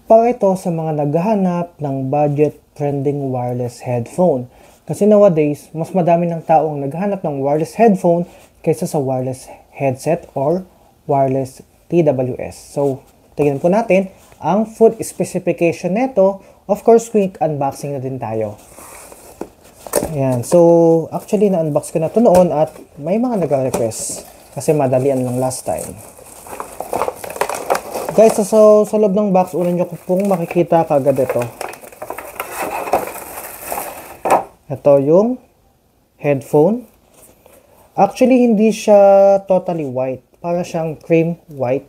Para ito sa mga naghahanap ng budget trending wireless headphone. Kasi nowadays, mas madami ng taong naghahanap ng wireless headphone kaysa sa wireless headset or wireless TWS. So, tingnan po natin ang full specification nito. Of course, quick unboxing na din tayo. Ayan. So, actually, na-unbox ko na ito noon at may mga nag-request kasi madalian lang last time. Guys, so sa loob ng box, una nyo pong makikita kagad ito. Ito yung headphone. Actually, hindi siya totally white. Para siyang cream white.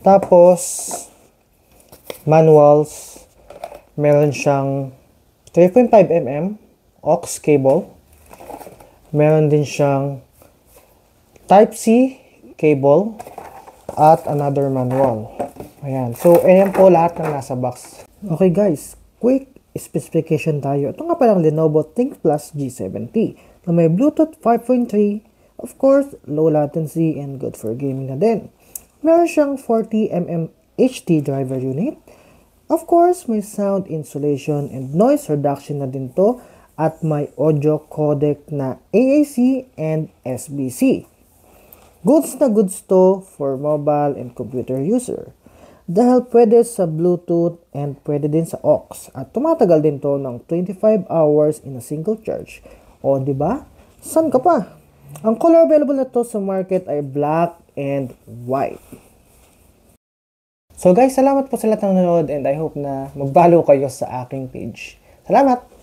Tapos, manuals. Meron siyang 3.5mm aux cable. Meron din siyang Type-C cable. At another manual. Ayan. So, ayan po lahat ng nasa box. Okay guys, quick specification tayo. Ito nga palang Lenovo ThinkPlus G70 na may Bluetooth 5.3, of course, low latency and good for gaming na din. Meron siyang 40mm HT driver unit. Of course, may sound insulation and noise reduction na din to at may audio codec na AAC and SBC. Goods na goods to for mobile and computer user. Dahil pwede sa Bluetooth and pwede din sa aux. At tumatagal din to ng 25 hours in a single charge. O, di ba? San ka pa? Ang color available na to sa market ay black and white. So guys, salamat po sa lahat ng nanonood and I hope na mag-follow kayo sa aking page. Salamat!